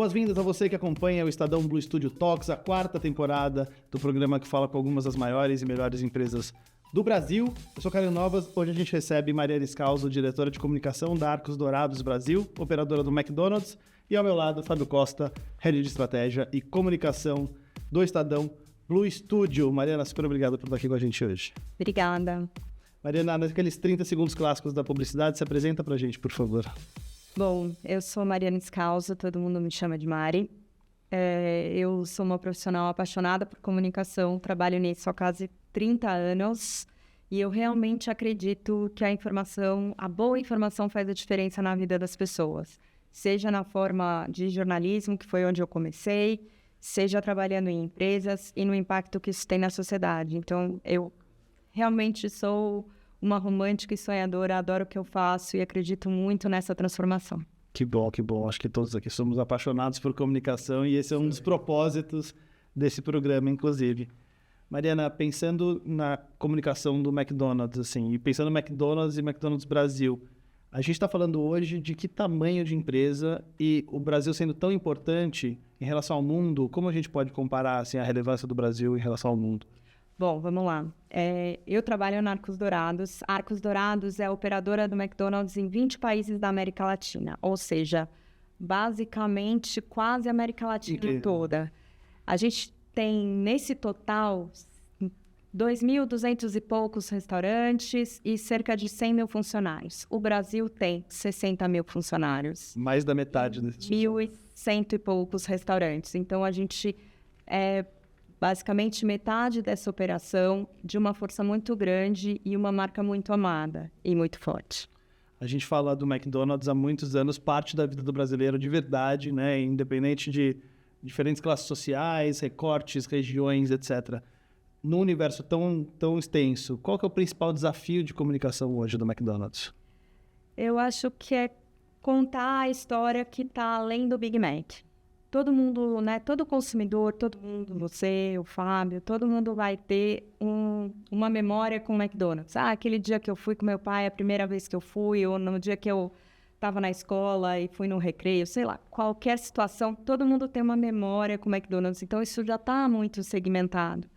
Boas-vindas a você que acompanha o Estadão Blue Studio Talks, a quarta temporada do programa que fala com algumas das maiores e melhores empresas do Brasil. Eu sou Caio Novas, hoje a gente recebe Mariana Scalzo, diretora de comunicação da Arcos Dourados Brasil, operadora do McDonald's, e ao meu lado, Fábio Costa, head de estratégia e comunicação do Estadão Blue Studio. Mariana, super obrigado por estar aqui com a gente hoje. Obrigada. Mariana, naqueles 30 segundos clássicos da publicidade, se apresenta pra gente, por favor. Bom, eu sou Mariana Scalzo, todo mundo me chama de Mari. Eu sou uma profissional apaixonada por comunicação, trabalho nisso há quase 30 anos e eu realmente acredito que a boa informação faz a diferença na vida das pessoas. Seja na forma de jornalismo, que foi onde eu comecei, seja trabalhando em empresas e no impacto que isso tem na sociedade. Então, eu realmente sou uma romântica e sonhadora, adoro o que eu faço e acredito muito nessa transformação. Que bom, que bom. Acho que todos aqui somos apaixonados por comunicação e esse é um dos propósitos desse programa, inclusive. Mariana, pensando na comunicação do McDonald's, assim, e pensando no McDonald's e McDonald's Brasil, a gente está falando hoje de que tamanho de empresa e o Brasil sendo tão importante em relação ao mundo, como a gente pode comparar assim, a relevância do Brasil em relação ao mundo? Bom, vamos lá. Eu trabalho na Arcos Dourados. A Arcos Dourados é a operadora do McDonald's em 20 países da América Latina, ou seja, basicamente quase a América Latina toda. A gente tem, nesse total, 2.200 e poucos restaurantes e cerca de 100 mil funcionários. O Brasil tem 60 mil funcionários. Mais da metade desses. 1.100 e poucos restaurantes. Então, a gente basicamente metade dessa operação de uma força muito grande e uma marca muito amada e muito forte. A gente fala do McDonald's há muitos anos, parte da vida do brasileiro de verdade, né? Independente de diferentes classes sociais, recortes, regiões, etc. Num universo tão extenso, qual que é o principal desafio de comunicação hoje do McDonald's? Eu acho que é contar a história que está além do Big Mac. Todo mundo, né, todo consumidor, todo mundo, você, o Fábio, todo mundo vai ter uma memória com o McDonald's. Aquele dia que eu fui com meu pai, a primeira vez que eu fui, ou no dia que eu estava na escola e fui no recreio, sei lá, qualquer situação, todo mundo tem uma memória com o McDonald's. Então, isso já está muito segmentado.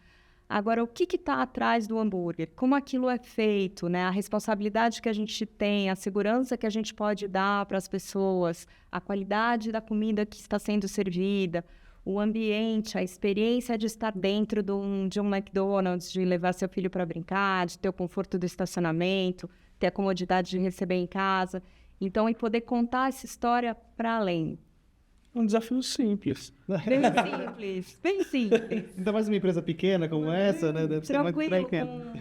Agora, o que está atrás do hambúrguer? Como aquilo é feito, né? A responsabilidade que a gente tem, a segurança que a gente pode dar para as pessoas, a qualidade da comida que está sendo servida, o ambiente, a experiência de estar dentro de um McDonald's, de levar seu filho para brincar, de ter o conforto do estacionamento, ter a comodidade de receber em casa. Então, e poder contar essa história para além. Um desafio simples. Bem simples, bem simples. Ainda mais uma empresa pequena como essa, né? Deve ser muito pequena.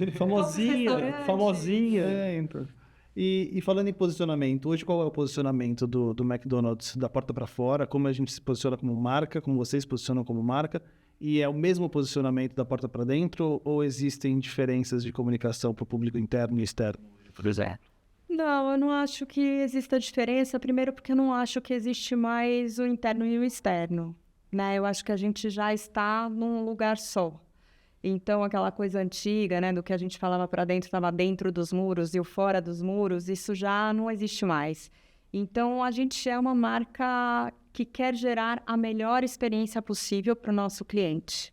Famosinha. Então. E falando em posicionamento, hoje qual é o posicionamento do McDonald's da porta para fora? Como a gente se posiciona como marca, como vocês se posicionam como marca? E é o mesmo posicionamento da porta para dentro ou existem diferenças de comunicação para o público interno e externo? Por exemplo. Não, eu não acho que exista diferença. Primeiro porque eu não acho que existe mais o interno e o externo, né? Eu acho que a gente já está num lugar só. Então, aquela coisa antiga, né, do que a gente falava para dentro, estava dentro dos muros e o fora dos muros, isso já não existe mais. Então, a gente é uma marca que quer gerar a melhor experiência possível para o nosso cliente.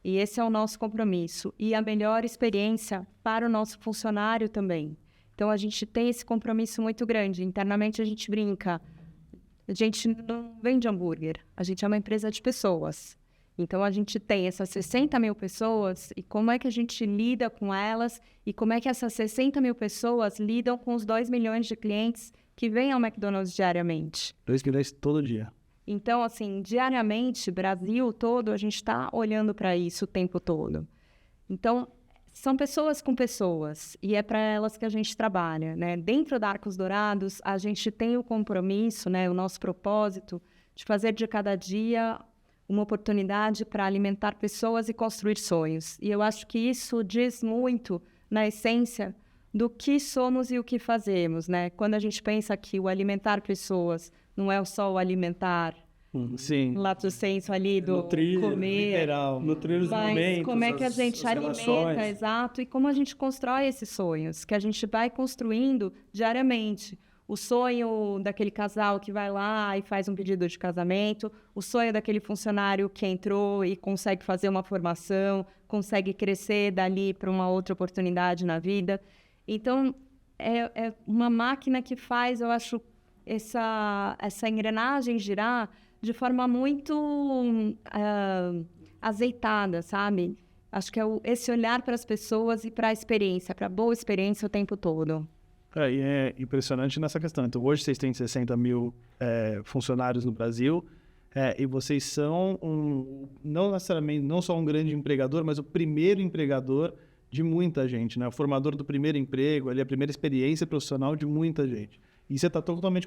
E esse é o nosso compromisso. E a melhor experiência para o nosso funcionário também. Então, a gente tem esse compromisso muito grande. Internamente, a gente brinca. A gente não vende hambúrguer. A gente é uma empresa de pessoas. Então, a gente tem essas 60 mil pessoas e como é que a gente lida com elas e como é que essas 60 mil pessoas lidam com os 2 milhões de clientes que vêm ao McDonald's diariamente. 2 milhões todo dia. Então, assim, diariamente, Brasil todo, a gente está olhando para isso o tempo todo. Então, são pessoas com pessoas e é para elas que a gente trabalha, né? Dentro da Arcos Dourados, a gente tem o compromisso, né, o nosso propósito de fazer de cada dia uma oportunidade para alimentar pessoas e construir sonhos. E eu acho que isso diz muito na essência do que somos e o que fazemos, né? Quando a gente pensa que o alimentar pessoas não é só o alimentar, sim, lato sensu ali do nutrir, comer, literal, nutrir os mas momentos, como é que a gente alimenta, relações. exato, e como a gente constrói esses sonhos, que a gente vai construindo diariamente. o sonho daquele casal que vai lá e faz um pedido de casamento, o sonho daquele funcionário que entrou e consegue fazer uma formação, consegue crescer dali para uma outra oportunidade na vida. Então, é uma máquina que faz, eu acho, essa engrenagem girar de forma muito azeitada, sabe? Acho que é esse olhar para as pessoas e para a experiência, para a boa experiência o tempo todo. E é impressionante nessa questão. Então, hoje vocês têm 60 mil funcionários no Brasil, e vocês são, não necessariamente, não só um grande empregador, mas o primeiro empregador de muita gente, né? O formador do primeiro emprego, ali, a primeira experiência profissional de muita gente. E você está totalmente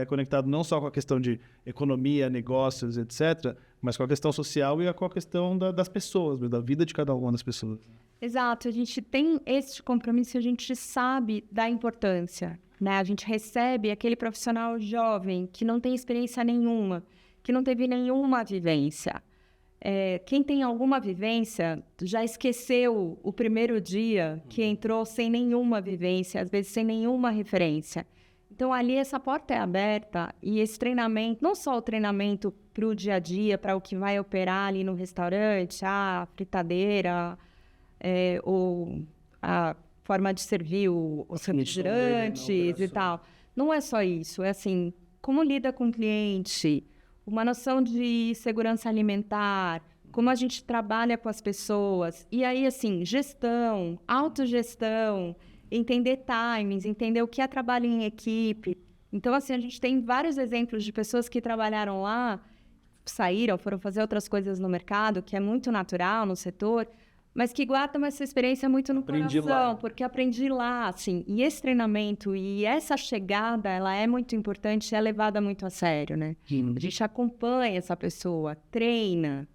conectado não só com a questão de economia, negócios, etc., mas com a questão social e com a questão das pessoas, da vida de cada uma das pessoas. Exato, a gente tem esse compromisso, a gente sabe da importância, né? A gente recebe aquele profissional jovem que não tem experiência nenhuma, que não teve nenhuma vivência. Quem tem alguma vivência já esqueceu o primeiro dia que entrou sem nenhuma vivência, às vezes sem nenhuma referência. Então, ali essa porta é aberta e esse treinamento, não só o treinamento para o dia a dia, para o que vai operar ali no restaurante, a fritadeira, ou a forma de servir os refrigerantes e tal. Não é só isso, é assim, como lida com o cliente, uma noção de segurança alimentar, como a gente trabalha com as pessoas. E aí, assim, gestão, autogestão, entender timings, entender o que é trabalho em equipe. Então, assim, a gente tem vários exemplos de pessoas que trabalharam lá, saíram, foram fazer outras coisas no mercado, que é muito natural no setor, mas que guardam essa experiência muito no coração, porque aprendi lá, assim. E esse treinamento e essa chegada, ela é muito importante e é levada muito a sério, né? A gente acompanha essa pessoa, treina,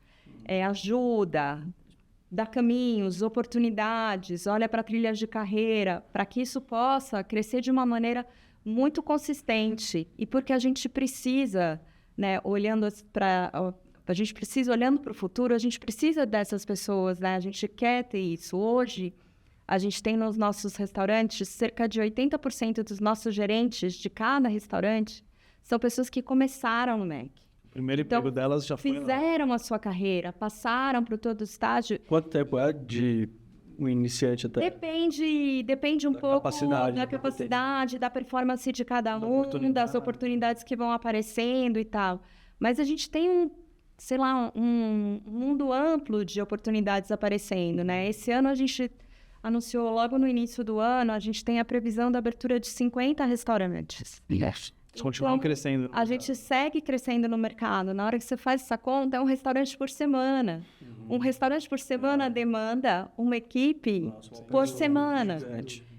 ajuda, dá caminhos, oportunidades, olha para trilhas de carreira, para que isso possa crescer de uma maneira muito consistente. E porque a gente precisa, né, olhando para o futuro, a gente precisa dessas pessoas, né? A gente quer ter isso. Hoje, a gente tem nos nossos restaurantes, cerca de 80% dos nossos gerentes de cada restaurante são pessoas que começaram no MEC. O primeiro emprego delas já foi fizeram a sua carreira, passaram por todo o estágio. Quanto tempo é de um iniciante até? Depende um pouco da capacidade, da performance de cada um, das oportunidades que vão aparecendo e tal. Mas a gente tem um mundo amplo de oportunidades aparecendo, né? Esse ano a gente anunciou, logo no início do ano, a gente tem a previsão da abertura de 50 restaurantes. Continuam crescendo. A gente segue crescendo no mercado. Na hora que você faz essa conta, é um restaurante por semana. Um restaurante por semana demanda uma equipe por semana.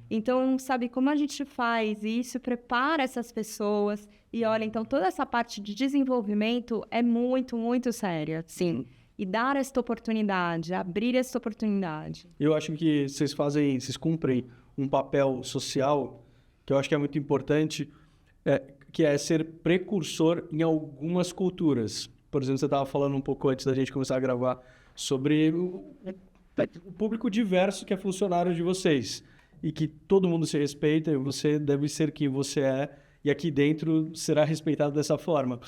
Então, sabe, como a gente faz isso, prepara essas pessoas e olha, então, toda essa parte de desenvolvimento é muito, muito séria, sim. E dar esta oportunidade, abrir esta oportunidade. Eu acho que vocês cumprem um papel social que eu acho que é muito importante, que é ser precursor em algumas culturas. Por exemplo, você estava falando um pouco antes da gente começar a gravar sobre o público diverso que é funcionário de vocês. E que todo mundo se respeita, e você deve ser quem você é, e aqui dentro será respeitado dessa forma.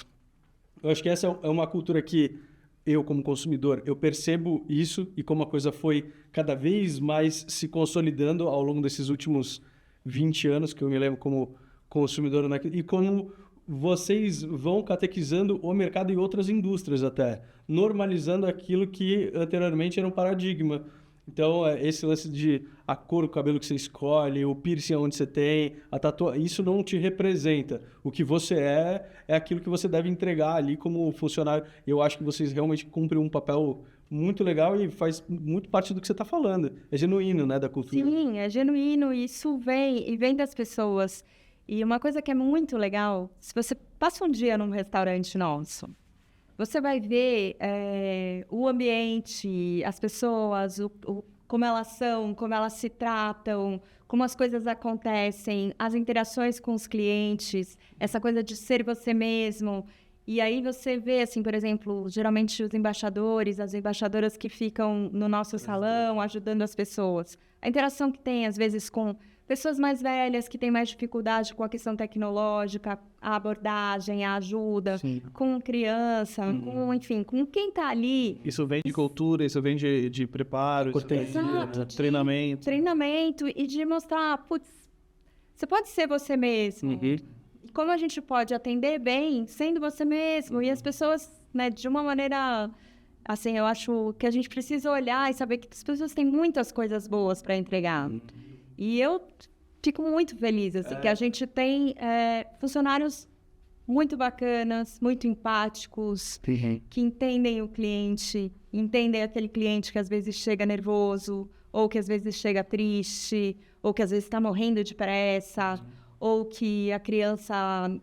Eu acho que essa é uma cultura que eu, como consumidor, eu percebo isso e como a coisa foi cada vez mais se consolidando ao longo desses últimos 20 anos, que eu me lembro como consumidor, né? E como vocês vão catequizando o mercado e outras indústrias até, normalizando aquilo que anteriormente era um paradigma. Então, esse lance de a cor do cabelo que você escolhe, o piercing onde você tem, a tatuagem, isso não te representa. O que você é aquilo que você deve entregar ali como funcionário. Eu acho que vocês realmente cumprem um papel muito legal e faz muito parte do que você está falando. É genuíno, né, da cultura. Sim, é genuíno, isso vem das pessoas. E uma coisa que é muito legal, se você passa um dia num restaurante nosso, você vai ver o ambiente, as pessoas, como elas são, como elas se tratam, como as coisas acontecem, as interações com os clientes, essa coisa de ser você mesmo. E aí você vê, assim, por exemplo, geralmente os embaixadores, as embaixadoras que ficam no nosso salão ajudando as pessoas. A interação que tem, às vezes, com pessoas mais velhas que têm mais dificuldade com a questão tecnológica, a abordagem, a ajuda, Sim. com criança, enfim, com quem está ali. Isso vem de cultura, isso vem de preparo, isso vem Exato, de treinamento. Treinamento e de mostrar, putz, você pode ser você mesmo. E como a gente pode atender bem sendo você mesmo. E as pessoas, né, de uma maneira... Assim, eu acho que a gente precisa olhar e saber que as pessoas têm muitas coisas boas para entregar. E eu fico muito feliz, assim, que a gente tem funcionários muito bacanas, muito empáticos, que entendem o cliente, entendem aquele cliente que às vezes chega nervoso, ou que às vezes chega triste, ou que às vezes está morrendo de pressa, ou que a criança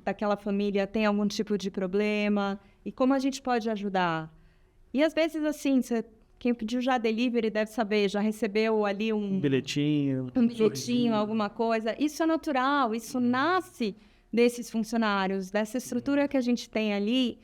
daquela família tem algum tipo de problema, e como a gente pode ajudar. E às vezes, assim, quem pediu já delivery deve saber, já recebeu ali um bilhetinho, alguma coisa. Isso é natural, isso nasce desses funcionários, dessa estrutura que a gente tem ali,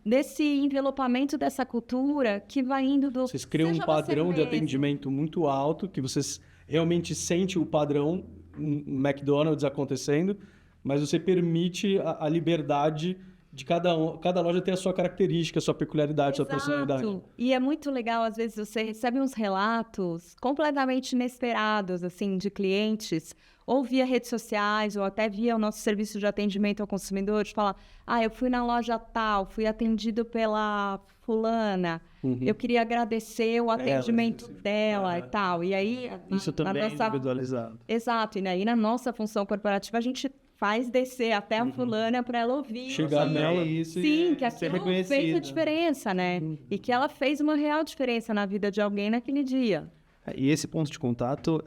desse envelopamento dessa cultura que vai indo do... Vocês criam um padrão de atendimento muito alto, que vocês realmente sentem o padrão no McDonald's acontecendo, mas você permite a liberdade de cada loja ter a sua característica, a sua peculiaridade, a sua personalidade. E é muito legal, às vezes, você recebe uns relatos completamente inesperados, assim, de clientes, ou via redes sociais, ou até via o nosso serviço de atendimento ao consumidor, de falar, eu fui na loja tal, fui atendido pela fulana, eu queria agradecer o atendimento dela e tal. E aí... Isso também é individualizado. Exato, e aí na nossa função corporativa a gente faz descer até a fulana para ela ouvir. Chegar nela. Isso. Sim, que aquilo fez a diferença, né? E que ela fez uma real diferença na vida de alguém naquele dia. E esse ponto de contato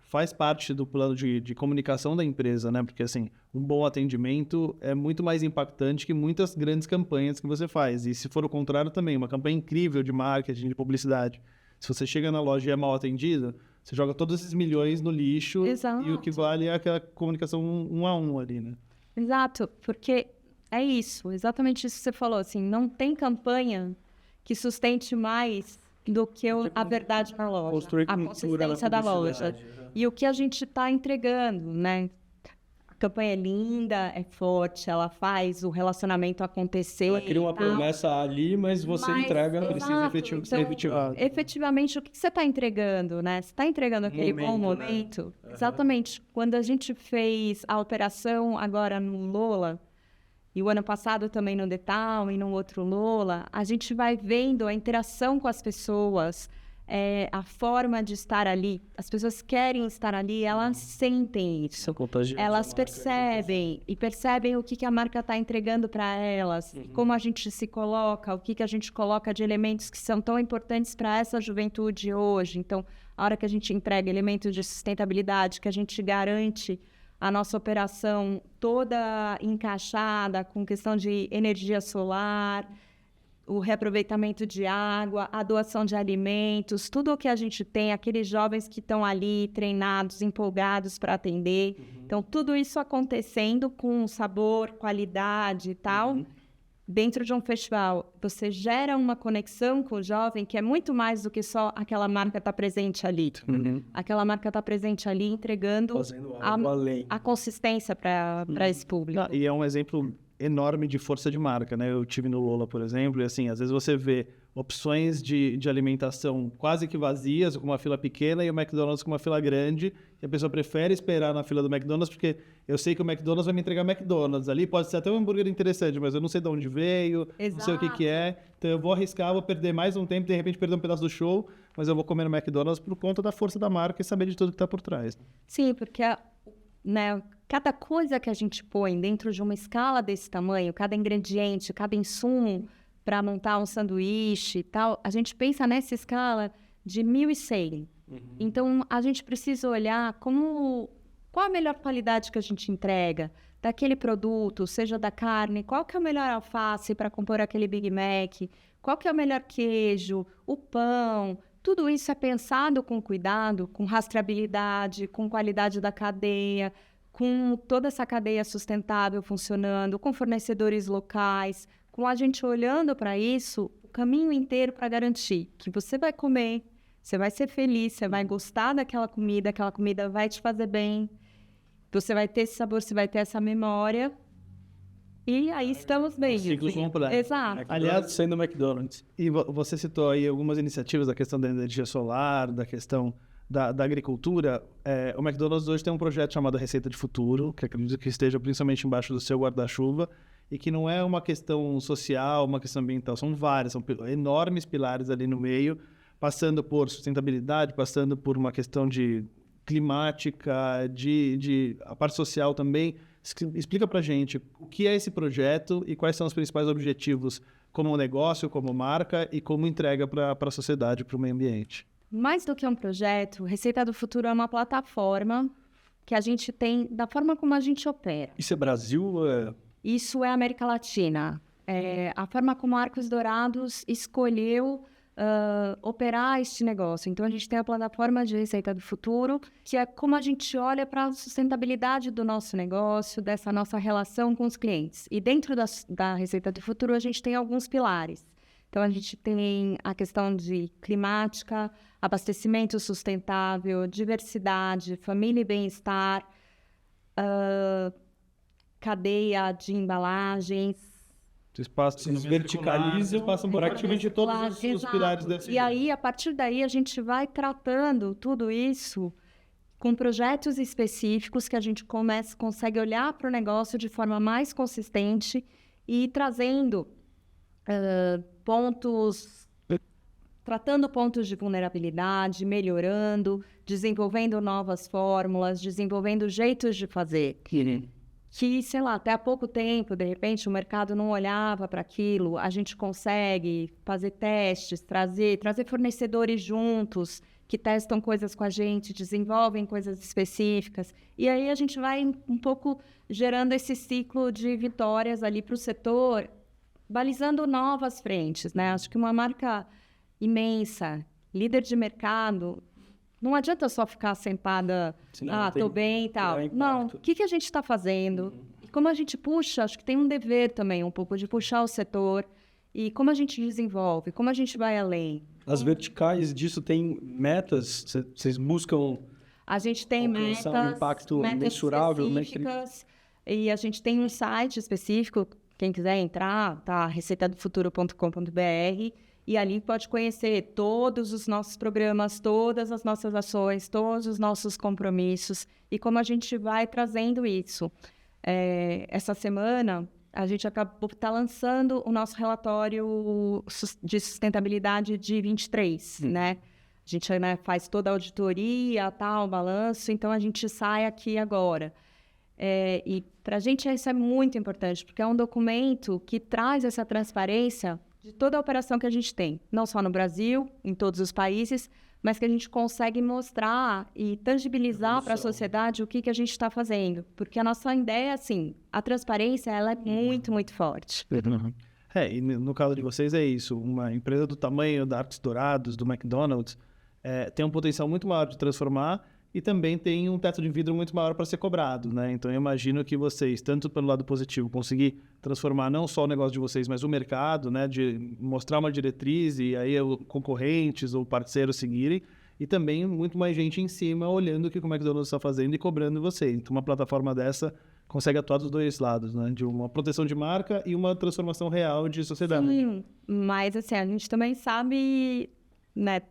faz parte do plano de comunicação da empresa, né? Porque, assim, um bom atendimento é muito mais impactante que muitas grandes campanhas que você faz. E se for o contrário também, uma campanha incrível de marketing, de publicidade. Se você chega na loja e é mal atendido, você joga todos esses milhões no lixo. Exato. E o que vale é aquela comunicação 1-a-1 ali, né? Exato, porque é isso, exatamente isso que você falou, assim, não tem campanha que sustente mais do que a verdade na loja, a consistência da loja. E o que a gente está entregando, né? A campanha é linda, é forte, ela faz o relacionamento acontecer. Ela cria uma promessa ali, mas você entrega... Precisa ser efetivado. Efetivamente, o que você está entregando, né? Você está entregando aquele bom momento. Né? Exatamente. Quando a gente fez a operação agora no Lola, e o ano passado também no Detal e no outro Lola, a gente vai vendo a interação com as pessoas, a forma de estar ali. As pessoas querem estar ali, elas sentem isso. Elas percebem o que a marca está entregando para elas, como a gente se coloca, o que a gente coloca de elementos que são tão importantes para essa juventude hoje. Então, a hora que a gente entrega elementos de sustentabilidade, que a gente garante a nossa operação toda encaixada com questão de energia solar, o reaproveitamento de água, a doação de alimentos, tudo o que a gente tem, aqueles jovens que estão ali treinados, empolgados para atender. Então, tudo isso acontecendo com sabor, qualidade e tal, dentro de um festival. Você gera uma conexão com o jovem que é muito mais do que só aquela marca estar presente ali. Aquela marca está presente ali entregando a consistência para esse público. Não, e é um exemplo enorme de força de marca, né? Eu tive no Lola, por exemplo, e assim, às vezes você vê opções de alimentação quase que vazias, com uma fila pequena, e o McDonald's com uma fila grande, e a pessoa prefere esperar na fila do McDonald's, porque eu sei que o McDonald's vai me entregar McDonald's. Ali pode ser até um hambúrguer interessante, mas eu não sei de onde veio, não sei o que é, então eu vou arriscar, vou perder mais um tempo, de repente perder um pedaço do show, mas eu vou comer no McDonald's por conta da força da marca e saber de tudo que está por trás. Sim, porque né, cada coisa que a gente põe dentro de uma escala desse tamanho, cada ingrediente, cada insumo para montar um sanduíche e tal, a gente pensa nessa escala de 1.100. Então, a gente precisa olhar qual a melhor qualidade que a gente entrega daquele produto, seja da carne, qual que é a melhor alface para compor aquele Big Mac, qual que é o melhor queijo, o pão. Tudo isso é pensado com cuidado, com rastreabilidade, com qualidade da cadeia, com toda essa cadeia sustentável funcionando, com fornecedores locais, com a gente olhando para isso, o caminho inteiro para garantir que você vai comer, você vai ser feliz, você vai gostar daquela comida, aquela comida vai te fazer bem, você vai ter esse sabor, você vai ter essa memória, e aí estamos bem. Ciclo completo. Exato. Aliás, sendo McDonald's. E você citou aí algumas iniciativas da questão da energia solar, da questão da agricultura. O McDonald's hoje tem um projeto chamado Receita de Futuro, que acredito que esteja principalmente embaixo do seu guarda-chuva, e que não é uma questão social, uma questão ambiental, são várias, são enormes pilares ali no meio, passando por sustentabilidade, passando por uma questão de climática, de a parte social também. Explica pra gente o que é esse projeto e quais são os principais objetivos como negócio, como marca e como entrega para a sociedade, para o meio ambiente. Mais do que um projeto, Receita do Futuro é uma plataforma que a gente tem da forma como a gente opera. Isso é Brasil? Isso é América Latina. A forma como a Arcos Dourados escolheu operar este negócio. Então, a gente tem a plataforma de Receita do Futuro, que é como a gente olha para a sustentabilidade do nosso negócio, dessa nossa relação com os clientes. E dentro da Receita do Futuro, a gente tem alguns pilares. Então, a gente tem a questão de climática, abastecimento sustentável, diversidade, família e bem-estar, cadeia de embalagens. Vocês verticalizam, passam por praticamente todos os pilares desse. E aí, a partir daí, a gente vai tratando tudo isso com projetos específicos que a gente consegue olhar para o negócio de forma mais consistente e trazendo tratando pontos de vulnerabilidade, melhorando, desenvolvendo novas fórmulas, desenvolvendo jeitos de fazer. Que, sei lá, até há pouco tempo, de repente, o mercado não olhava para aquilo, a gente consegue fazer testes, trazer fornecedores juntos que testam coisas com a gente, desenvolvem coisas específicas, e aí a gente vai um pouco gerando esse ciclo de vitórias ali para o setor, balizando novas frentes, né? Acho que uma marca imensa, líder de mercado, não adianta só ficar sentada, tô bem e tal. Não, o que a gente está fazendo? E como a gente puxa, acho que tem um dever também, um pouco de puxar o setor e como a gente desenvolve, como a gente vai além. As verticais disso tem metas? Vocês buscam a gente tem metas, um impacto mensurável, específicas, e a gente tem um site específico, quem quiser entrar, tá? receitadofuturo.com.br, e ali pode conhecer todos os nossos programas, todas as nossas ações, todos os nossos compromissos e como a gente vai trazendo isso. Essa semana, a gente acabou lançando o nosso relatório de sustentabilidade de 23, né? A gente faz toda a auditoria, o balanço, então a gente sai aqui agora. E para a gente isso é muito importante, porque é um documento que traz essa transparência de toda a operação que a gente tem, não só no Brasil, em todos os países, mas que a gente consegue mostrar e tangibilizar para a sociedade o que a gente está fazendo. Porque a nossa ideia, assim, a transparência, ela é muito, muito forte. E no caso de vocês é isso, uma empresa do tamanho da Arcos Dourados, do McDonald's, tem um potencial muito maior de transformar e também tem um teto de vidro muito maior para ser cobrado, né? Então, eu imagino que vocês, tanto pelo lado positivo, conseguir transformar não só o negócio de vocês, mas o mercado, né? De mostrar uma diretriz e aí concorrentes ou parceiros seguirem, e também muito mais gente em cima olhando o que o McDonald's está fazendo e cobrando vocês. Então, uma plataforma dessa consegue atuar dos dois lados, né? De uma proteção de marca e uma transformação real de sociedade. Sim, mas assim, a gente também sabe, né?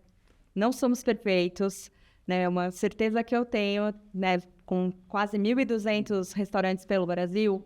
Não somos perfeitos, né? Uma certeza que eu tenho, né? Com quase 1.200 restaurantes pelo Brasil,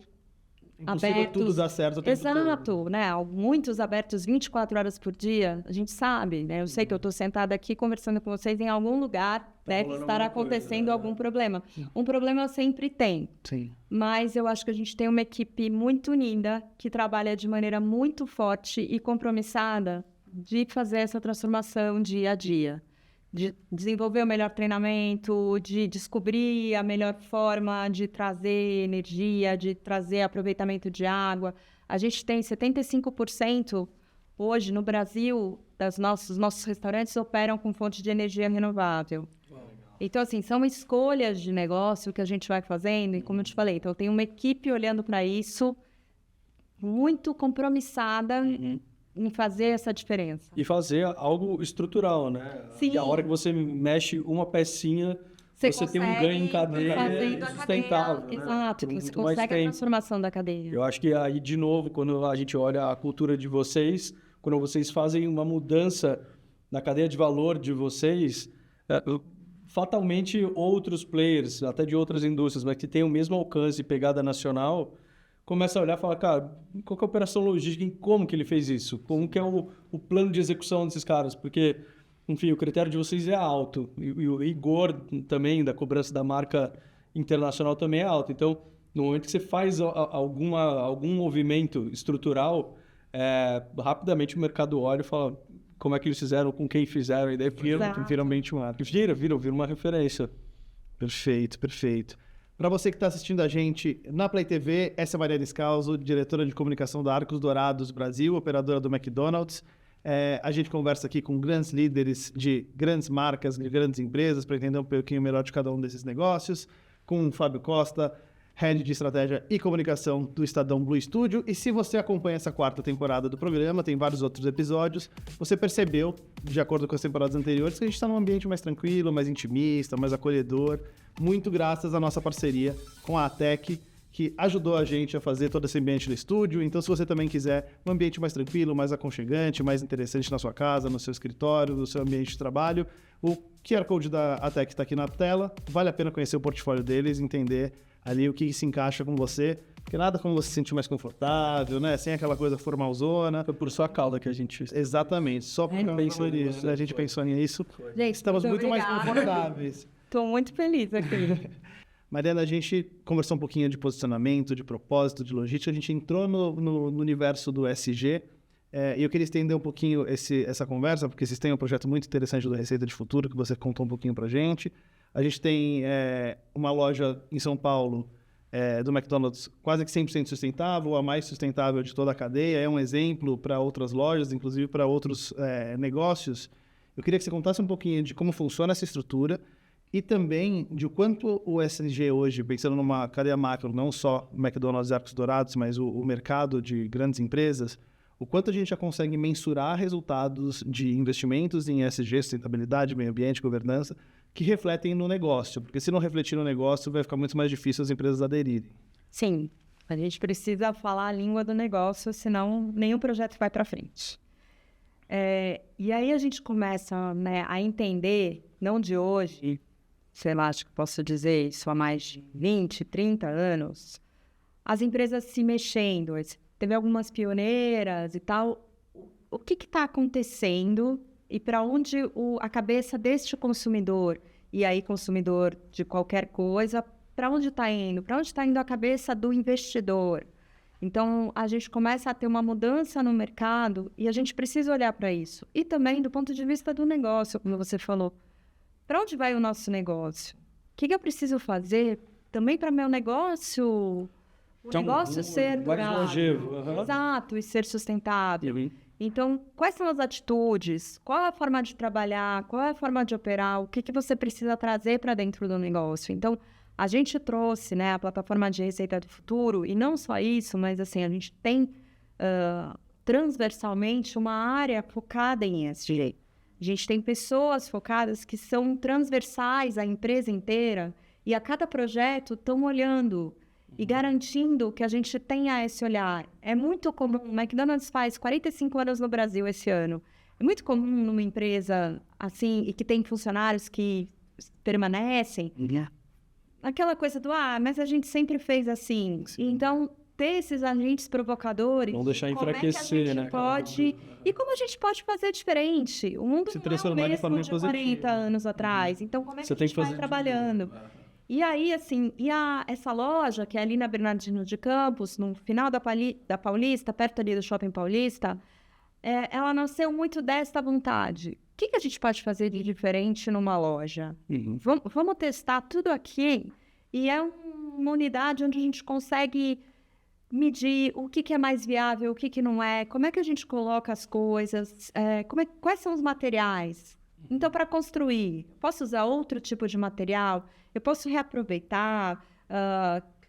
abertos, tudo dá certo. Exato, né? Muitos abertos 24 horas por dia, a gente sabe, né? Eu sei que eu estou sentada aqui conversando com vocês em algum lugar, deve estar acontecendo algum problema. Um problema sempre tem. Sim. Mas eu acho que a gente tem uma equipe muito unida, que trabalha de maneira muito forte e compromissada de fazer essa transformação dia a dia. De desenvolver o melhor treinamento, de descobrir a melhor forma de trazer energia, de trazer aproveitamento de água. A gente tem 75% hoje no Brasil, nossos restaurantes operam com fonte de energia renovável. Então, assim, são escolhas de negócio que a gente vai fazendo, e como eu te falei, então tem uma equipe olhando para isso, muito compromissada em fazer essa diferença. E fazer algo estrutural, né? Sim. E a hora que você mexe uma pecinha, você tem um ganho em cadeia sustentável. Né? Exato, Por você muito mais consegue a tempo. transformação da cadeia. Eu acho que aí, de novo, quando a gente olha a cultura de vocês, quando vocês fazem uma mudança na cadeia de valor de vocês, fatalmente outros players, até de outras indústrias, mas que têm o mesmo alcance e pegada nacional, começa a olhar e falar, cara, qual que é a operação logística e como que ele fez isso? Como que é o plano de execução desses caras? Porque, enfim, o critério de vocês é alto e o rigor também da cobrança da marca internacional também é alto. Então, no momento que você faz algum movimento estrutural, rapidamente o mercado olha e fala como é que eles fizeram, com quem fizeram, e daí Vira um benchmark. Vira uma referência. Perfeito, perfeito. Para você que está assistindo a gente na Play TV, essa é a Mariana Scalzo, diretora de comunicação da Arcos Dourados Brasil, operadora do McDonald's. A gente conversa aqui com grandes líderes de grandes marcas, de grandes empresas, para entender um pouquinho melhor de cada um desses negócios, com o Fábio Costa, Head de Estratégia e Comunicação do Estadão Blue Studio. E se você acompanha essa 4ª temporada do programa, tem vários outros episódios, você percebeu, de acordo com as temporadas anteriores, que a gente está num ambiente mais tranquilo, mais intimista, mais acolhedor, muito graças à nossa parceria com a ATEC, que ajudou a gente a fazer todo esse ambiente do estúdio. Então, se você também quiser um ambiente mais tranquilo, mais aconchegante, mais interessante na sua casa, no seu escritório, no seu ambiente de trabalho, o QR Code da ATEC está aqui na tela. Vale a pena conhecer o portfólio deles, entender ali o que se encaixa com você, porque nada como você se sentir mais confortável, né? Sem aquela coisa formalzona. Foi por sua causa que a gente... Exatamente, só por causa disso. A gente pensou nisso. Gente, estamos muito mais confortáveis. Estou muito feliz aqui. Mariana, a gente conversou um pouquinho de posicionamento, de propósito, de logística. A gente entrou no universo do SG. E eu queria estender um pouquinho essa conversa, porque vocês têm um projeto muito interessante do Receita de Futuro, que você contou um pouquinho pra gente. A gente tem uma loja em São Paulo do McDonald's quase que 100% sustentável, a mais sustentável de toda a cadeia. É um exemplo para outras lojas, inclusive para outros negócios. Eu queria que você contasse um pouquinho de como funciona essa estrutura e também de quanto o SG hoje, pensando numa cadeia macro, não só o McDonald's e Arcos Dourados, mas o mercado de grandes empresas, o quanto a gente já consegue mensurar resultados de investimentos em SG, sustentabilidade, meio ambiente, governança, que refletem no negócio. Porque se não refletir no negócio, vai ficar muito mais difícil as empresas aderirem. Sim, a gente precisa falar a língua do negócio, senão nenhum projeto vai para frente. E aí a gente começa, né, a entender, não de hoje, sei lá, acho que posso dizer isso há mais de 20, 30 anos, as empresas se mexendo. Teve algumas pioneiras e tal. O que está acontecendo e para onde a cabeça deste consumidor, e aí consumidor de qualquer coisa, para onde está indo? Para onde está indo a cabeça do investidor? Então, a gente começa a ter uma mudança no mercado e a gente precisa olhar para isso. E também do ponto de vista do negócio, como você falou. Para onde vai o nosso negócio? O que eu preciso fazer também para meu negócio... O negócio ser mais longevo. Exato, e ser sustentável. Então, quais são as atitudes? Qual é a forma de trabalhar? Qual é a forma de operar? O que você precisa trazer para dentro do negócio? Então, a gente trouxe, né, a plataforma de Receita do Futuro, e não só isso, mas assim, a gente tem transversalmente uma área focada em ESG. A gente tem pessoas focadas que são transversais à empresa inteira e a cada projeto estão olhando e garantindo que a gente tenha esse olhar. É muito comum, o McDonald's faz 45 anos no Brasil esse ano. É muito comum numa empresa assim, e que tem funcionários que permanecem, aquela coisa do, mas a gente sempre fez assim. Então, ter esses agentes provocadores... Não deixar enfraquecer, né? E como a gente pode fazer diferente? O mundo se não é o mesmo de 40 anos atrás. Então, como é que a gente vai trabalhando? E aí, assim, essa loja, que é ali na Bernardino de Campos, no final da Paulista, perto ali do Shopping Paulista, ela nasceu muito desta vontade. O que a gente pode fazer de diferente numa loja? Vamos testar tudo aqui. E é uma unidade onde a gente consegue medir o que é mais viável, o que não é, como é que a gente coloca as coisas, quais são os materiais. Então, para construir, posso usar outro tipo de material? Eu posso reaproveitar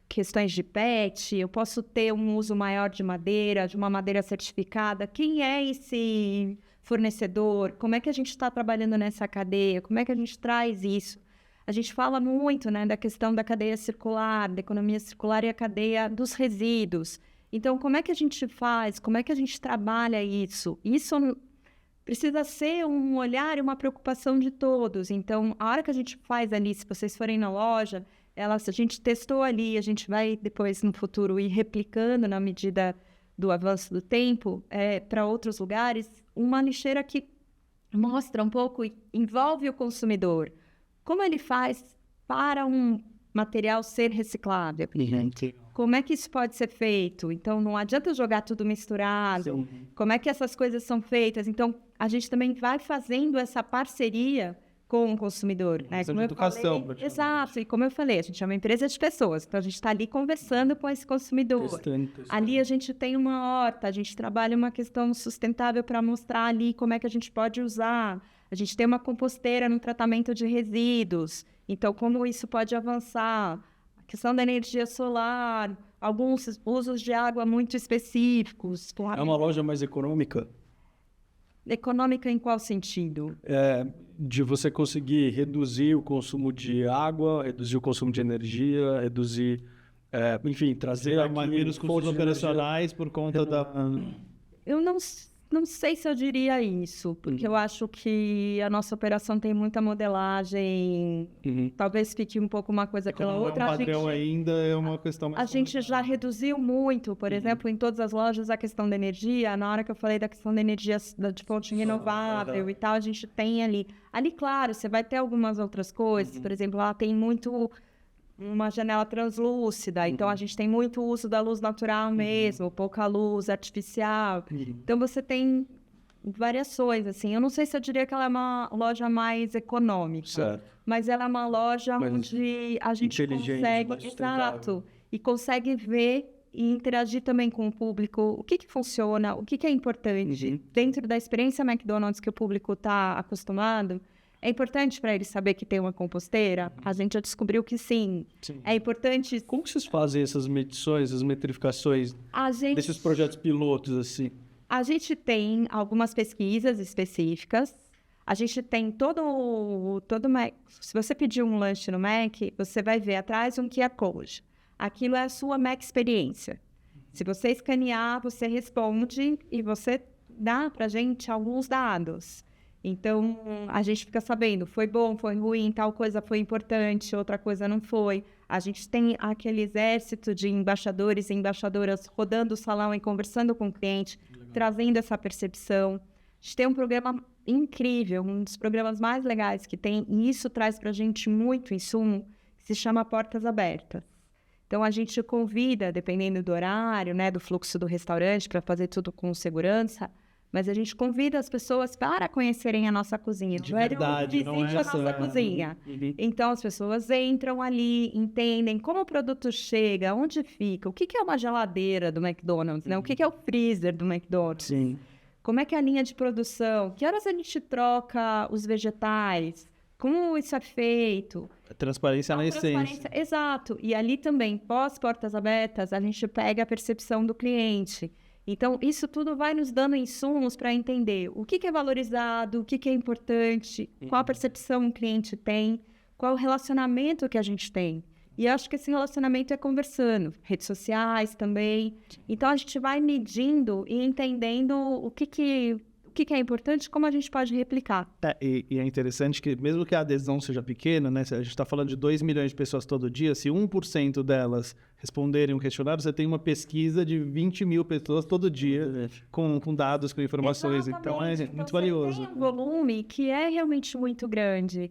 questões de PET? Eu posso ter um uso maior de uma madeira certificada? Quem é esse fornecedor? Como é que a gente está trabalhando nessa cadeia? Como é que a gente traz isso? A gente fala muito, né, da questão da cadeia circular, da economia circular e a cadeia dos resíduos. Então, como é que a gente faz? Como é que a gente trabalha isso? Isso precisa ser um olhar e uma preocupação de todos. Então, a hora que a gente faz ali, se vocês forem na loja, a gente testou ali, a gente vai depois, no futuro, ir replicando na medida do avanço do tempo para outros lugares, uma lixeira que mostra um pouco, envolve o consumidor. Como ele faz para um material ser reciclável? Como é que isso pode ser feito? Então, não adianta jogar tudo misturado. Sim. Como é que essas coisas são feitas? Então, a gente também vai fazendo essa parceria com o consumidor. Né? Como educação. Exato. E como eu falei, a gente é uma empresa de pessoas. Então, a gente está ali conversando com esse consumidor. Testando. Ali a gente tem uma horta, a gente trabalha uma questão sustentável para mostrar ali como é que a gente pode usar. A gente tem uma composteira no tratamento de resíduos. Então, como isso pode avançar? A questão da energia solar, alguns usos de água muito específicos. É uma loja mais econômica? Econômica em qual sentido? De você conseguir reduzir o consumo de água, reduzir o consumo de energia, reduzir... enfim, trazer menos custos operacionais por conta da... Eu não sei se eu diria isso, porque eu acho que a nossa operação tem muita modelagem, talvez fique um pouco uma coisa pela outra. O padrão ainda é uma questão mais... A gente já reduziu muito, por exemplo, em todas as lojas, a questão da energia. Na hora que eu falei da questão da energia de fonte renovável e tal, a gente tem ali. Ali, claro, você vai ter algumas outras coisas, por exemplo, lá tem muito... uma janela translúcida, então a gente tem muito uso da luz natural mesmo, pouca luz artificial. Então você tem variações, assim. Eu não sei se eu diria que ela é uma loja mais econômica, certo, mas ela é uma loja onde a gente consegue... Exato. E consegue ver e interagir também com o público, o que funciona, o que é importante. Dentro da experiência McDonald's que o público está acostumado, é importante para eles saber que tem uma composteira? A gente já descobriu que sim. É importante... Como que vocês fazem essas medições, as metrificações desses projetos pilotos, assim? A gente tem algumas pesquisas específicas. A gente tem todo Mac. Se você pedir um lanche no Mac, você vai ver atrás um QR Code. Aquilo é a sua Mac experiência. Se você escanear, você responde e você dá para a gente alguns dados. Então, a gente fica sabendo, foi bom, foi ruim, tal coisa foi importante, outra coisa não foi. A gente tem aquele exército de embaixadores e embaixadoras rodando o salão e conversando com o cliente, trazendo essa percepção. A gente tem um programa incrível, um dos programas mais legais que tem, e isso traz para a gente muito insumo, que se chama Portas Abertas. Então, a gente convida, dependendo do horário, né, do fluxo do restaurante, para fazer tudo com segurança, mas a gente convida as pessoas para conhecerem a nossa cozinha. De verdade, não é a nossa cozinha. Então, as pessoas entram ali, entendem como o produto chega, onde fica, o que é uma geladeira do McDonald's, né? O que é o freezer do McDonald's. Sim. Como é que é a linha de produção, que horas a gente troca os vegetais, como isso é feito. A transparência na essência. Exato. E ali também, pós portas abertas, a gente pega a percepção do cliente. Então, isso tudo vai nos dando insumos para entender o que é valorizado, o que é importante, qual a percepção o cliente tem, qual o relacionamento que a gente tem. E acho que esse relacionamento é conversando, redes sociais também. Então, a gente vai medindo e entendendo o que é importante, como a gente pode replicar. E é interessante que, mesmo que a adesão seja pequena, né, a gente está falando de 2 milhões de pessoas todo dia, se 1% delas responderem um questionário, você tem uma pesquisa de 20 mil pessoas todo dia, com dados, com informações. Exatamente. Então, é muito valioso. Você tem um volume que é realmente muito grande.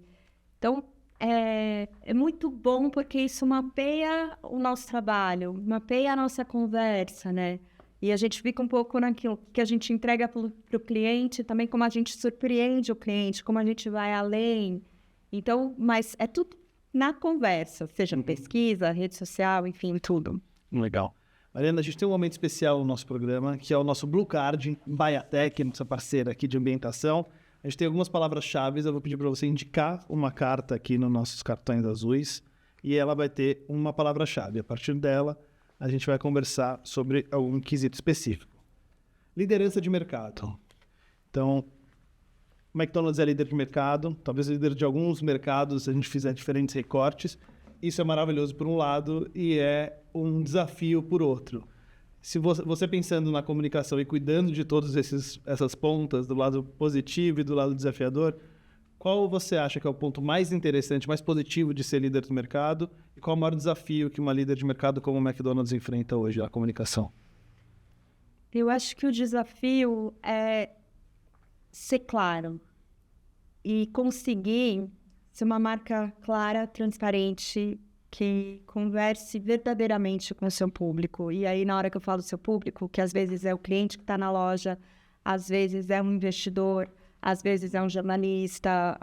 Então, é muito bom porque isso mapeia o nosso trabalho, mapeia a nossa conversa, né? E a gente fica um pouco naquilo que a gente entrega para o cliente, também como a gente surpreende o cliente, como a gente vai além. Então, mas é tudo na conversa, seja pesquisa, rede social, enfim, tudo. Legal. Mariana, a gente tem um momento especial no nosso programa, que é o nosso Blue Card, Baiatech, nossa parceira aqui de ambientação. A gente tem algumas palavras-chave, eu vou pedir para você indicar uma carta aqui nos nossos cartões azuis e ela vai ter uma palavra-chave. A partir dela, a gente vai conversar sobre algum quesito específico. Liderança de mercado. Então, o McDonald's é líder de mercado, talvez líder de alguns mercados, se a gente fizer diferentes recortes. Isso é maravilhoso por um lado e é um desafio por outro. Se você pensando na comunicação e cuidando de todas essas pontas, do lado positivo e do lado desafiador, qual você acha que é o ponto mais interessante, mais positivo de ser líder do mercado? E qual é o maior desafio que uma líder de mercado como o McDonald's enfrenta hoje, a comunicação? Eu acho que o desafio é ser claro e conseguir ser uma marca clara, transparente, que converse verdadeiramente com o seu público. E aí, na hora que eu falo seu público, que às vezes é o cliente que está na loja, às vezes é um investidor, às vezes é um jornalista,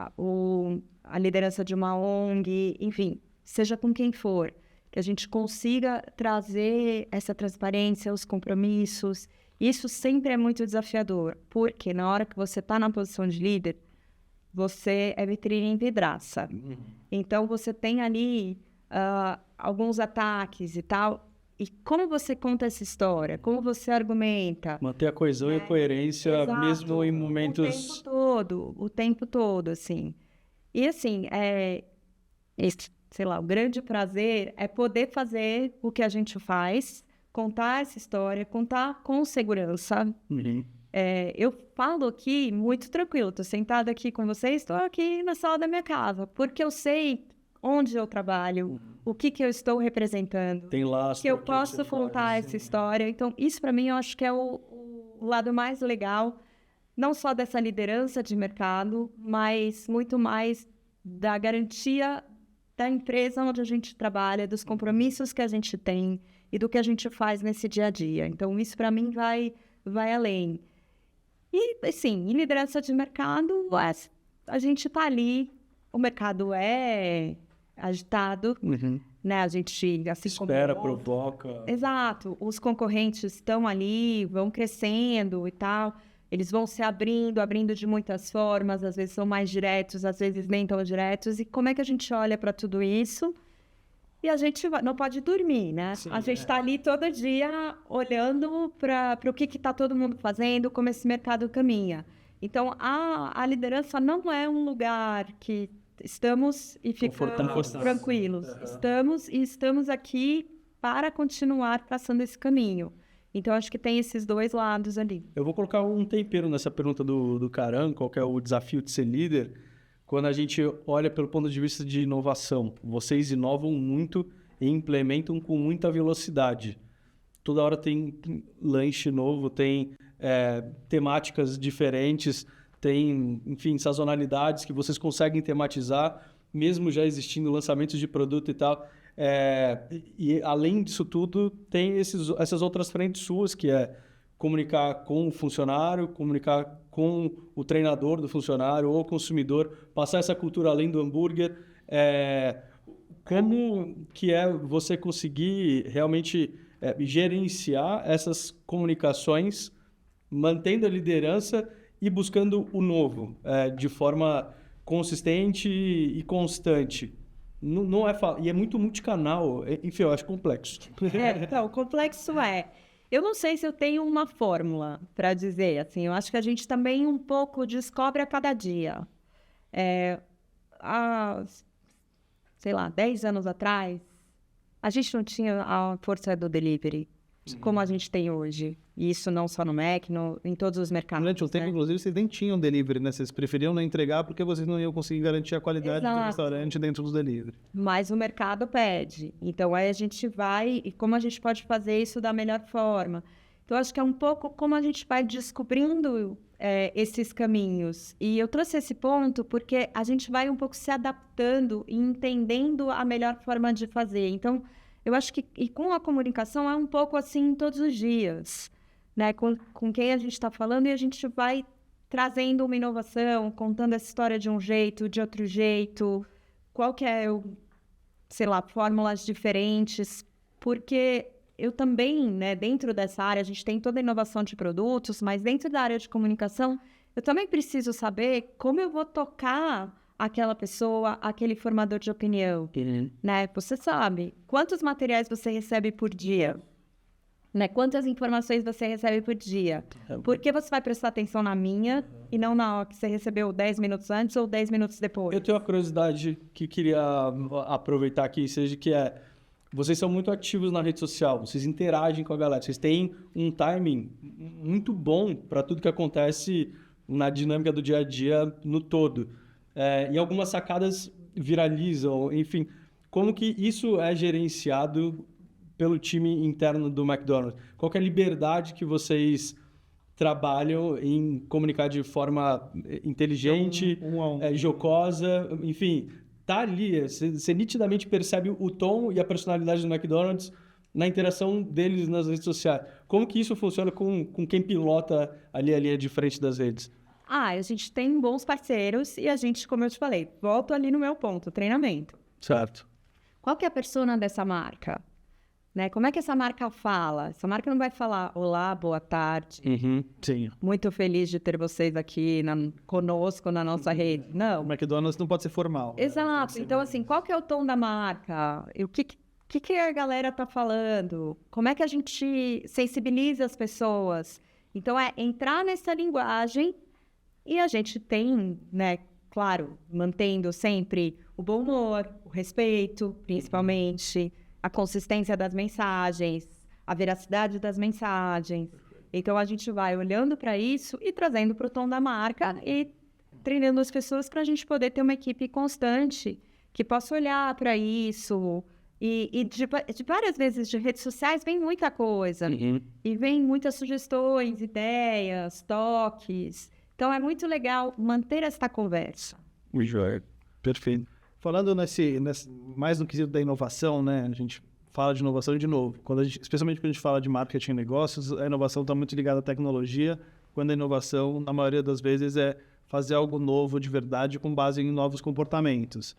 a liderança de uma ONG, enfim, seja com quem for, que a gente consiga trazer essa transparência, os compromissos. Isso sempre é muito desafiador, porque na hora que você está na posição de líder, você é vitrine em vidraça. Então, você tem ali alguns ataques e tal. E como você conta essa história? Como você argumenta? Manter a coesão e a coerência, Exato. mesmo em momentos... O tempo todo, assim. E, assim, sei lá, o grande prazer é poder fazer o que a gente faz, contar essa história, contar com segurança. Eu falo aqui muito tranquilo, estou sentada aqui com vocês, estou aqui na sala da minha casa, porque eu sei onde eu trabalho, o que eu estou representando, Tem lá que eu posso contar essa história. Então, isso para mim eu acho que é o lado mais legal, não só dessa liderança de mercado, mas muito mais da garantia da empresa onde a gente trabalha, dos compromissos que a gente tem e do que a gente faz nesse dia a dia. Então, isso para mim vai além. E, assim, em liderança de mercado, a gente está ali, o mercado é agitado, né? A gente, assim, espera, provoca. Exato. Os concorrentes estão ali, vão crescendo e tal. Eles vão se abrindo de muitas formas, às vezes são mais diretos, às vezes nem tão diretos. E como é que a gente olha para tudo isso? E a gente não pode dormir, né? Sim, a gente está ali todo dia olhando para o que está todo mundo fazendo, como esse mercado caminha. Então, a liderança não é um lugar que estamos e ficamos tranquilos. Estamos aqui para continuar passando esse caminho. Então, acho que tem esses dois lados ali. Eu vou colocar um tempero nessa pergunta do Karan, qual que é o desafio de ser líder. Quando a gente olha pelo ponto de vista de inovação, vocês inovam muito e implementam com muita velocidade. Toda hora tem lanche novo, tem temáticas diferentes, tem, enfim, sazonalidades que vocês conseguem tematizar, mesmo já existindo lançamentos de produto e tal. E além disso tudo, tem essas outras frentes suas, que é comunicar com o funcionário, comunicar com o treinador do funcionário ou o consumidor, passar essa cultura além do hambúrguer. Como que é você conseguir realmente gerenciar essas comunicações, mantendo a liderança e buscando o novo, de forma consistente e constante? Não é fácil. E é muito multicanal. Enfim, eu acho complexo. Então, o complexo eu não sei se eu tenho uma fórmula para dizer, assim, eu acho que a gente também um pouco descobre a cada dia. Sei lá, 10 anos atrás, a gente não tinha a força do delivery, como a gente tem hoje. E isso não só no Mac, em todos os mercados. Durante um tempo, inclusive, vocês nem tinham delivery, né? Vocês preferiam não entregar porque vocês não iam conseguir garantir a qualidade do restaurante dentro do delivery. Mas o mercado pede. Então, aí a gente vai... E como a gente pode fazer isso da melhor forma? Então, acho que é um pouco como a gente vai descobrindo esses caminhos. E eu trouxe esse ponto porque a gente vai um pouco se adaptando e entendendo a melhor forma de fazer. Então, eu acho que... E com a comunicação é um pouco assim todos os dias, né? Com quem a gente está falando, e a gente vai trazendo uma inovação, contando essa história de um jeito, de outro jeito, qual que é sei lá, fórmulas diferentes, porque eu também, né, dentro dessa área, a gente tem toda a inovação de produtos, mas dentro da área de comunicação, eu também preciso saber como eu vou tocar aquela pessoa, aquele formador de opinião, né? Você sabe quantos materiais você recebe por dia, né? Quantas informações você recebe por dia. Por que você vai prestar atenção na minha e não na que você recebeu 10 minutos antes ou 10 minutos depois? Eu tenho uma curiosidade que queria aproveitar aqui, seja que vocês são muito ativos na rede social, vocês interagem com a galera, vocês têm um timing muito bom para tudo que acontece na dinâmica do dia a dia no todo. E algumas sacadas viralizam, enfim. Como que isso é gerenciado pelo time interno do McDonald's? Qual que é a liberdade que vocês trabalham em comunicar de forma inteligente, jocosa, enfim, tá ali, você nitidamente percebe o tom e a personalidade do McDonald's na interação deles nas redes sociais. Como que isso funciona com quem pilota ali a linha de frente das redes? A gente tem bons parceiros e a gente, como eu te falei, volto ali no meu ponto, treinamento. Certo. Qual que é a persona dessa marca? Né? Como é que essa marca fala? Essa marca não vai falar, olá, boa tarde, Sim. muito feliz de ter vocês aqui conosco na nossa rede. Não. O McDonald's não pode ser formal. Exato. Então, assim, qual que é o tom da marca? E o que a galera tá falando? Como é que a gente sensibiliza as pessoas? Então, é entrar nessa linguagem e a gente tem, né, claro, mantendo sempre o bom humor, o respeito, principalmente, a consistência das mensagens, a veracidade das mensagens. Então, a gente vai olhando para isso e trazendo para o tom da marca e treinando as pessoas para a gente poder ter uma equipe constante que possa olhar para isso. E de várias vezes de redes sociais vem muita coisa. E vem muitas sugestões, ideias, toques. Então, é muito legal manter esta conversa. Perfeito. Falando mais no quesito da inovação, né? A gente fala de inovação de novo. Especialmente quando a gente fala de marketing e negócios, a inovação está muito ligada à tecnologia, quando a inovação, na maioria das vezes, é fazer algo novo de verdade com base em novos comportamentos.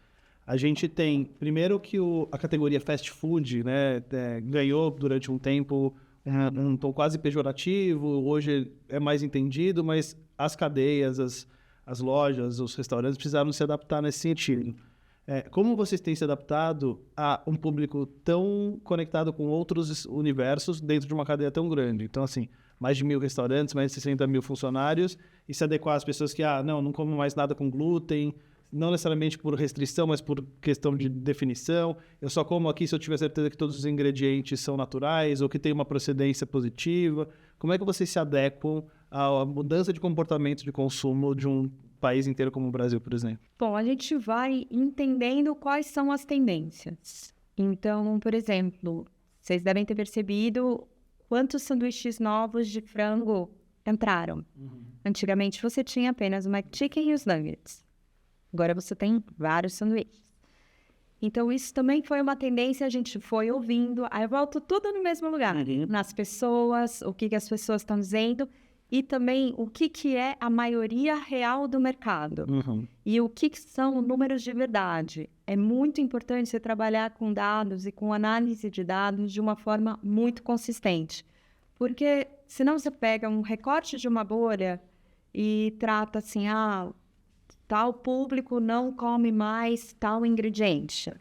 A gente tem, primeiro, que a categoria fast food, né, ganhou durante um tempo um tom quase pejorativo, hoje é mais entendido, mas as cadeias, as lojas, os restaurantes precisaram se adaptar nesse sentido. Como vocês têm se adaptado a um público tão conectado com outros universos dentro de uma cadeia tão grande? Então, assim, mais de 1.000 restaurantes, mais de 60 mil funcionários, e se adequar às pessoas que, não como mais nada com glúten, não necessariamente por restrição, mas por questão de definição. Eu só como aqui se eu tiver certeza que todos os ingredientes são naturais ou que tem uma procedência positiva. Como é que vocês se adequam à mudança de comportamento de consumo de um país inteiro como o Brasil, por exemplo? Bom, a gente vai entendendo quais são as tendências. Então, por exemplo, vocês devem ter percebido quantos sanduíches novos de frango entraram. Antigamente você tinha apenas o McChicken e os nuggets. Agora você tem vários sanduíches. Então, isso também foi uma tendência, a gente foi ouvindo, aí eu volto tudo no mesmo lugar, nas pessoas, o que as pessoas estão dizendo, e também o que é a maioria real do mercado. E o que são números de verdade. É muito importante você trabalhar com dados e com análise de dados de uma forma muito consistente. Porque senão você pega um recorte de uma bolha e trata assim, tal público não come mais tal ingrediente.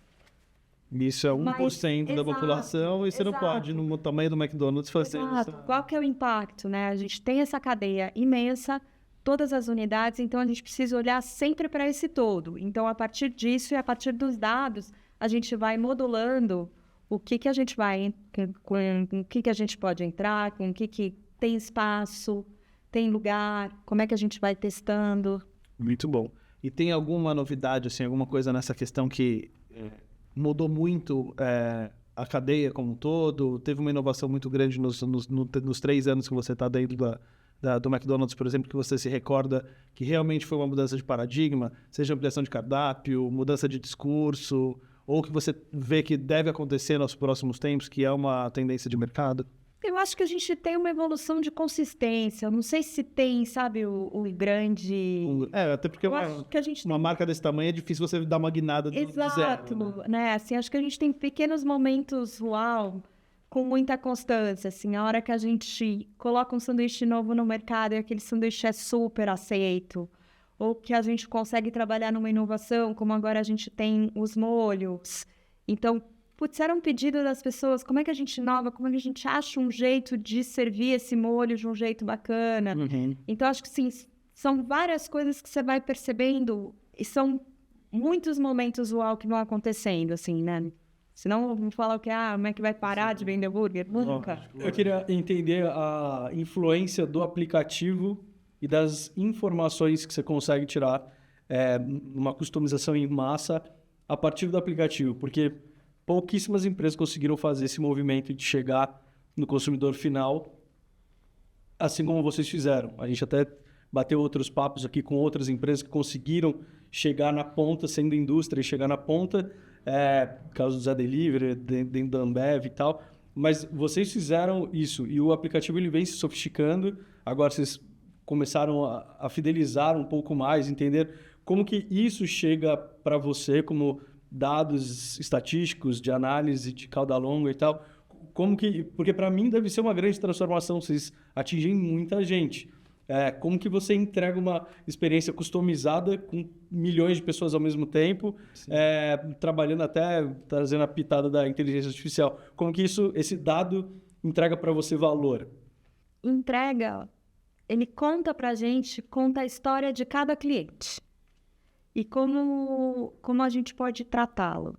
Isso é 1% da população e você não pode, no tamanho do McDonald's, fazer isso. Qual que é o impacto, né? A gente tem essa cadeia imensa, todas as unidades, então a gente precisa olhar sempre para esse todo. Então, a partir disso e a partir dos dados, a gente vai modulando o que a gente vai, com o que a gente pode entrar, com o que tem espaço, tem lugar, como é que a gente vai testando. Muito bom. E tem alguma novidade, assim, alguma coisa nessa questão que mudou muito a cadeia como um todo? Teve uma inovação muito grande nos 3 anos que você está dentro do McDonald's, por exemplo, que você se recorda que realmente foi uma mudança de paradigma, seja ampliação de cardápio, mudança de discurso, ou que você vê que deve acontecer nos próximos tempos, que é uma tendência de mercado? Eu acho que a gente tem uma evolução de consistência. Eu não sei se tem, sabe, o grande... até porque uma marca desse tamanho é difícil você dar uma guinada do zero. Exato, né? Assim, acho que a gente tem pequenos momentos, uau, com muita constância, assim, a hora que a gente coloca um sanduíche novo no mercado e aquele sanduíche é super aceito, ou que a gente consegue trabalhar numa inovação, como agora a gente tem os molhos. Então, putz, era um pedido das pessoas, como é que a gente inova, como é que a gente acha um jeito de servir esse molho de um jeito bacana. Então, acho que sim, são várias coisas que você vai percebendo e são muitos momentos uau que vão acontecendo, assim, né? Senão vamos falar como é que vai parar de vender hambúrguer? Nunca. Eu queria entender a influência do aplicativo e das informações que você consegue tirar numa customização em massa a partir do aplicativo, porque pouquíssimas empresas conseguiram fazer esse movimento de chegar no consumidor final, assim como vocês fizeram. A gente até bateu outros papos aqui com outras empresas que conseguiram chegar na ponta, sendo indústria, e chegar na ponta, caso do Zé Delivery, dentro da Ambev e tal. Mas vocês fizeram isso e o aplicativo ele vem se sofisticando. Agora vocês começaram a fidelizar um pouco mais, entender como que isso chega para você como dados estatísticos de análise de cauda longa e tal. Porque para mim deve ser uma grande transformação, vocês atingem muita gente. Como que você entrega uma experiência customizada com milhões de pessoas ao mesmo tempo, trabalhando até, trazendo a pitada da inteligência artificial. Como que esse dado entrega para você valor? Entrega, ele conta pra gente, conta a história de cada cliente e como a gente pode tratá-lo.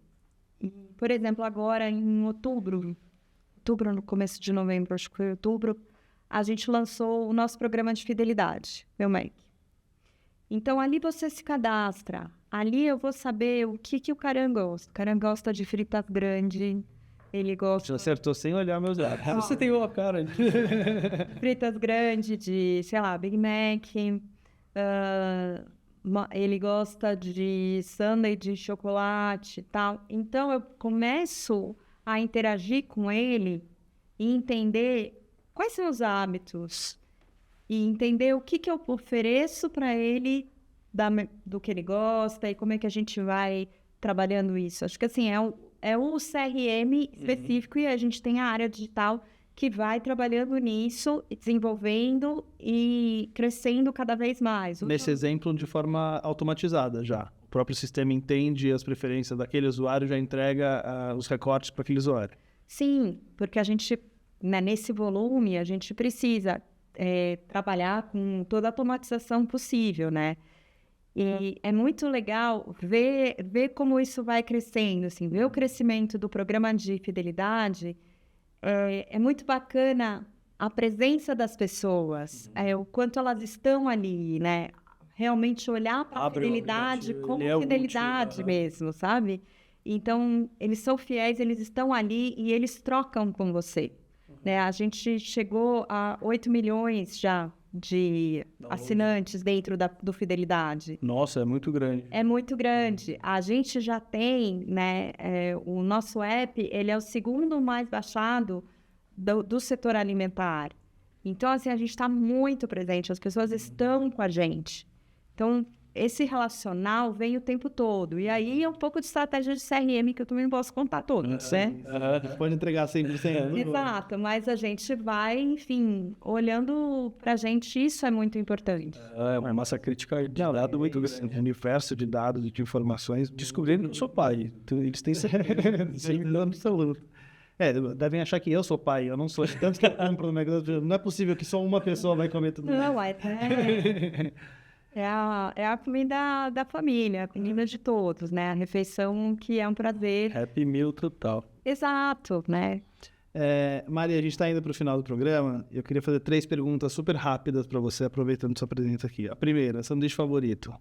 Por exemplo, agora em outubro, no começo de novembro, acho que foi outubro, a gente lançou o nosso programa de fidelidade, meu Mac. Então, ali você se cadastra. Ali eu vou saber o que o Karan gosta. O Karan gosta de fritas grande, ele gosta... Você acertou sem olhar meus dados. Você tem uma cara de... fritas grandes de, sei lá, Big Mac. Ele gosta de sundae de chocolate e tal. Então, eu começo a interagir com ele e entender quais são os hábitos e entender o que eu ofereço para ele do que ele gosta e como é que a gente vai trabalhando isso. Acho que assim, é o CRM específico e a gente tem a área digital que vai trabalhando nisso, desenvolvendo e crescendo cada vez mais. Nesse exemplo, de forma automatizada já. O próprio sistema entende as preferências daquele usuário e já entrega os recortes para aquele usuário. Sim, porque a gente... nesse volume, a gente precisa trabalhar com toda a automatização possível, né? E é muito legal ver como isso vai crescendo, assim, ver o crescimento do programa de fidelidade. É muito bacana a presença das pessoas, o quanto elas estão ali, né? Realmente olhar para a fidelidade como fidelidade mesmo, sabe? Então, eles são fiéis, eles estão ali e eles trocam com você. Né? A gente chegou a 8 milhões já de assinantes dentro do Fidelidade. Nossa, é muito grande. É muito grande. A gente já tem, né, o nosso app, ele é o segundo mais baixado do setor alimentar. Então, assim, a gente está muito presente, as pessoas estão com a gente. Então, esse relacional vem o tempo todo. E aí é um pouco de estratégia de CRM que eu também não posso contar todos, né? Pode entregar 100%. Exato, mas a gente vai, enfim, olhando pra gente, isso é muito importante. É uma massa crítica de dados muito grande. Universo de dados e de informações. Descobrindo que eu sou pai. Então, eles têm certeza absoluta. Devem achar que eu sou pai, eu não sou. Tanto que eu compro no negócio. Não é possível que só uma pessoa vai comer tudo. Não, é a comida da família, a comida de todos, né? A refeição que é um prazer. Happy Meal total. Exato, né? Maria, a gente está indo para o final do programa. Eu queria fazer 3 perguntas super rápidas para você, aproveitando sua presença aqui. A primeira, sanduíche favorito?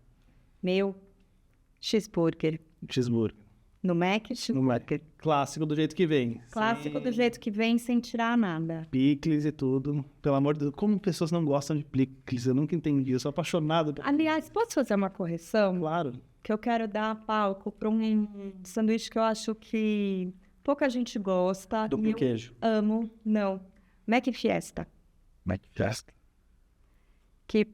Meu, cheeseburger. Cheeseburger. No Mac, cheeseburger. Clássico do jeito que vem. Clássico do jeito que vem, sem tirar nada. Picles e tudo. Pelo amor de Deus, como pessoas não gostam de picles? Eu nunca entendi, eu sou apaixonado. Aliás, posso fazer uma correção? Claro. Que eu quero dar palco para um sanduíche que eu acho que pouca gente gosta. Duplo queijo. Amo. Não. Mac Fiesta. Mac Fiesta. Que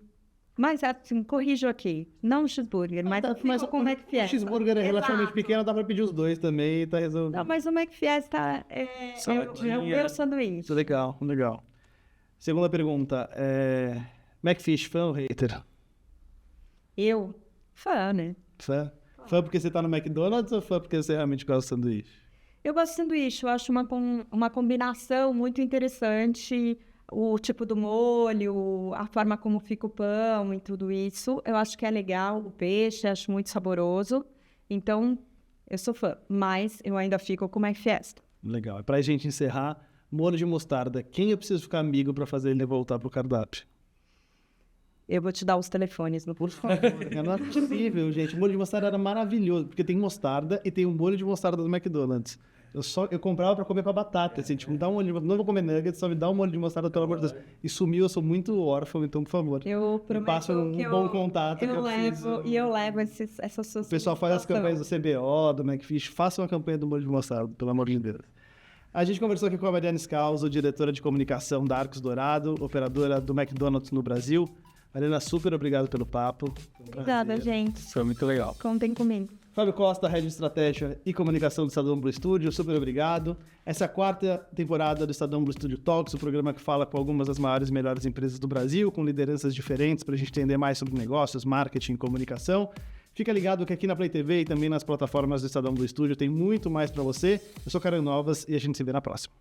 Mas, assim, corrijo aqui. Não cheeseburger, mas com o o McFiesta. cheeseburger é relativamente Exato. pequeno, dá pra pedir os dois também e tá resolvido. Não, mas o McFiesta é o meu sanduíche. Isso é legal, legal. Segunda pergunta, McFish, fã ou hater? Eu, fã, né? Fã? Fã porque você tá no McDonald's ou fã porque você realmente gosta do sanduíche? Eu gosto de sanduíche, eu acho uma combinação muito interessante, o tipo do molho, a forma como fica o pão e tudo isso. Eu acho que é legal, o peixe, acho muito saboroso. Então, eu sou fã, mas eu ainda fico com o McFiesta. Legal. E pra gente encerrar, molho de mostarda. Quem eu preciso ficar amigo pra fazer ele voltar pro cardápio? Eu vou te dar os telefones no Por favor. Não é possível, gente. O molho de mostarda era maravilhoso, porque tem mostarda e tem um molho de mostarda do McDonald's. Eu comprava pra comer pra batata, assim, tipo, me dá um molho de mostarda. Não vou comer nuggets, só me dá um molho de mostarda, pelo amor de Deus. E sumiu, eu sou muito órfão, então, por favor. Eu Me prometo passa um que bom contato que eu eu levo essas suas O pessoal faz as campanhas do CBO, do McFish. Faça uma campanha do molho de mostarda, pelo amor de Deus. A gente conversou aqui com a Mariana Scalzo, diretora de comunicação da Arcos Dourado, operadora do McDonald's no Brasil. Mariana, super obrigado pelo papo. Foi um Obrigada, prazer. gente. Foi muito legal. Contem comigo. Fábio Costa, Head de Estratégia e Comunicação do Estadão Blue Studio, super obrigado. Essa é a 4ª temporada do Estadão Blue Studio Talks, o programa que fala com algumas das maiores e melhores empresas do Brasil, com lideranças diferentes para a gente entender mais sobre negócios, marketing e comunicação. Fica ligado que aqui na Play TV e também nas plataformas do Estadão Blue Studio tem muito mais para você. Eu sou Caio Novas e a gente se vê na próxima.